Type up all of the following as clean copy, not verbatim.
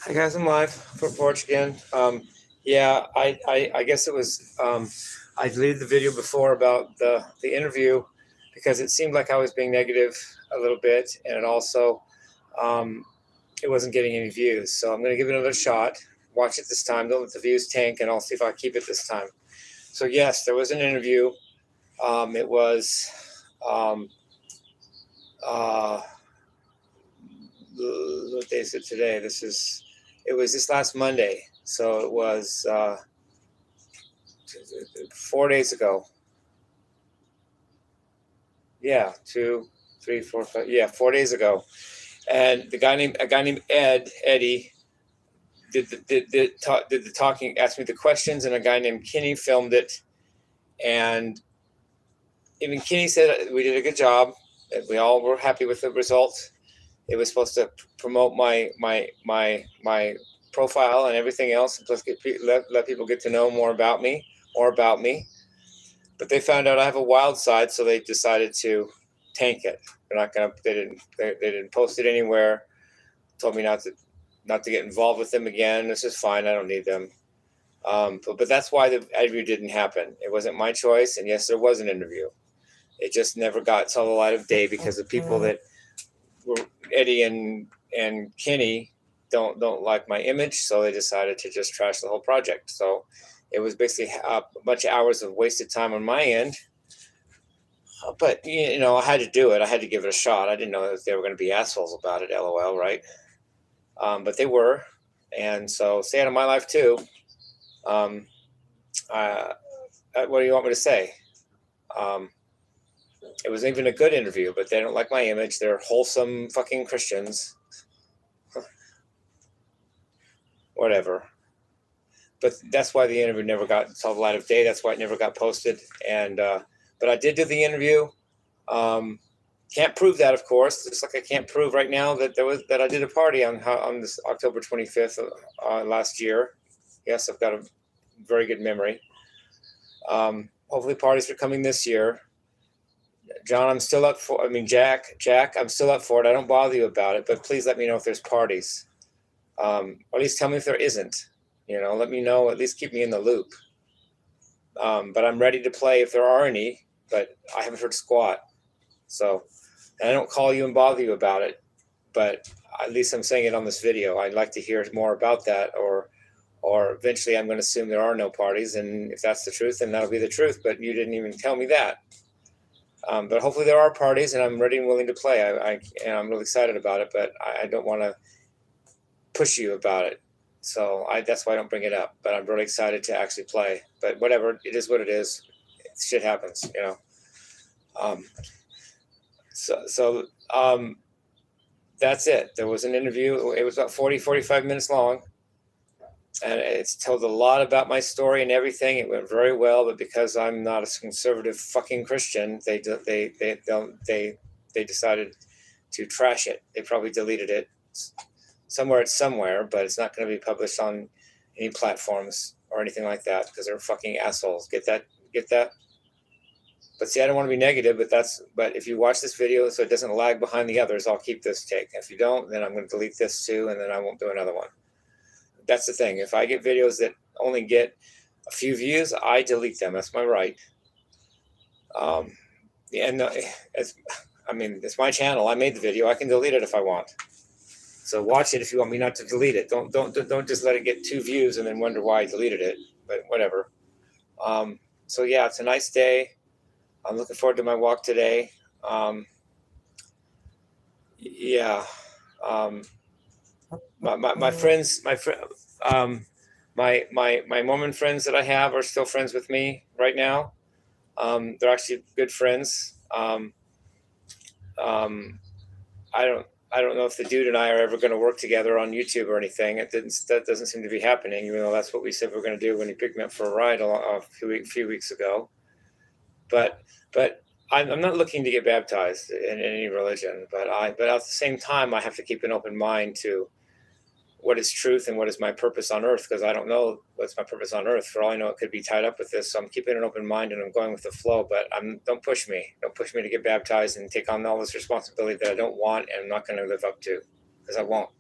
Hi guys, I'm live for Porch again. Yeah, I guess it was I deleted the video before about the interview because it seemed like I was being negative a little bit, and um, it wasn't getting any views. So I'm going to give it another shot. Watch it this time. Don't let the views tank, and I'll see if I keep it this time. So yes, there was an interview. It was um, uh, what day is it today? It was this last Monday. So it was 4 days ago. Yeah, 2, 3, 4, 5. Yeah, 4 days ago. And a guy named Eddie, did the talking, asked me the questions, and a guy named Kenny filmed it. And even Kenny said we did a good job. We all were happy with the result. It was supposed to promote my profile and everything else, and plus let people get to know more about me. But they found out I have a wild side, so they decided to tank it. They're not gonna. They didn't post it anywhere. Told me not to get involved with them again. This is fine. I don't need them. But that's why the interview didn't happen. It wasn't my choice, and yes, there was an interview. It just never saw the light of day because the people that were Eddie and Kenny don't like my image, so they decided to just trash the whole project. So it was basically a bunch of hours of wasted time on my end. But I had to do it. I had to give it a shot. I didn't know that they were going to be assholes about it. LOL, right? But they were, and so stay out of my life too. Um, what do you want me to say? It was even a good interview, but they don't like my image. They're wholesome fucking Christians. Whatever. But that's why the interview never saw the light of day. That's why it never got posted. And but I did do the interview. Can't prove that, of course. Just like I can't prove right now that I did a party on this October 25th last year. Yes, I've got a very good memory. Hopefully, parties are coming this year. John, I'm still up for. I mean, Jack, I'm still up for it. I don't bother you about it, but please let me know if there's parties. Or at least tell me if there isn't. Let me know. At least keep me in the loop. But I'm ready to play if there are any. But I haven't heard squat. So, and I don't call you and bother you about it. But at least I'm saying it on this video. I'd like to hear more about that, or eventually I'm going to assume there are no parties, and if that's the truth, then that'll be the truth. But you didn't even tell me that. But hopefully there are parties, and I'm ready and willing to play. I'm really excited about it, but I don't want to push you about it. So that's why I don't bring it up. But I'm really excited to actually play. But whatever, it is what it is. Shit happens, So that's it. There was an interview. It was about 45 minutes long. And it's told a lot about my story and everything. It went very well, but because I'm not a conservative fucking Christian, they decided to trash it. They probably deleted it somewhere, but it's not going to be published on any platforms or anything like that because they're fucking assholes. Get that? But see, I don't want to be negative, but if you watch this video so it doesn't lag behind the others, I'll keep this take. If you don't, then I'm going to delete this too, and then I won't do another one. That's the thing. If I get videos that only get a few views, I delete them. That's my right. It's my channel. I made the video. I can delete it if I want. So watch it if you want me not to delete it. Don't just let it get 2 views and then wonder why I deleted it. But whatever. So yeah, it's a nice day. I'm looking forward to my walk today. Yeah. My friends, my Mormon friends that I have are still friends with me right now. They're actually good friends. I don't know if the dude and I are ever going to work together on YouTube or anything. That doesn't seem to be happening, even though that's what we said we were going to do when he picked me up for a ride a few weeks ago. But I'm not looking to get baptized in any religion. But at the same time, I have to keep an open mind to what is truth and what is my purpose on earth, because I don't know what's my purpose on earth. For all I know, it could be tied up with this. So I'm keeping an open mind and I'm going with the flow, but don't push me. Don't push me to get baptized and take on all this responsibility that I don't want and I'm not going to live up to, because I won't.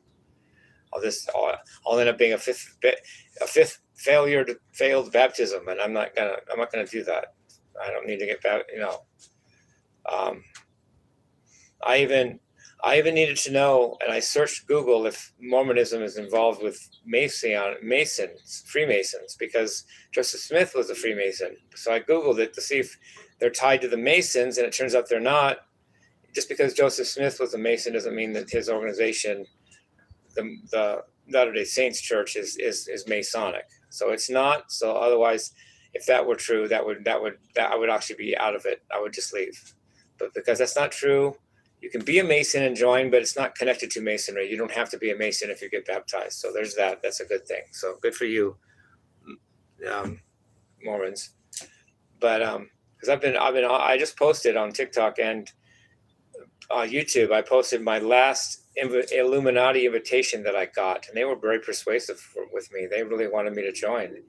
I'll end up being a fifth failed baptism, and I'm not gonna do that. I don't need to get back. I even needed to know, and I searched Google if Mormonism is involved with Freemasons, because Joseph Smith was a Freemason. So I Googled it to see if they're tied to the Masons, and it turns out they're not. Just because Joseph Smith was a Mason doesn't mean that his organization, the Latter-day Saints Church, is Masonic. So it's not. So otherwise, if that were true, I would actually be out of it. I would just leave. But because that's not true, you can be a Mason and join, but it's not connected to Masonry. You don't have to be a Mason if you get baptized. So there's that. That's a good thing. So good for you, Mormons. But because I just posted on TikTok and YouTube. I posted my last Illuminati invitation that I got, and they were very persuasive with me. They really wanted me to join.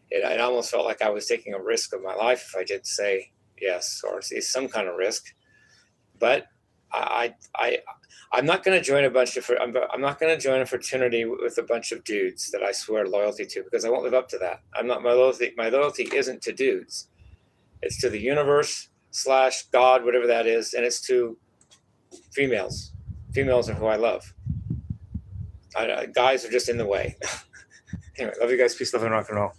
It almost felt like I was taking a risk of my life if I did say yes, or see some kind of risk. But I'm not going to join I'm not going to join a fraternity with a bunch of dudes that I swear loyalty to, because I won't live up to that. My loyalty isn't to dudes. It's to the universe / God, whatever that is, and it's to females. Females are who I love. Guys are just in the way. Anyway, love you guys. Peace, love, and rock and roll.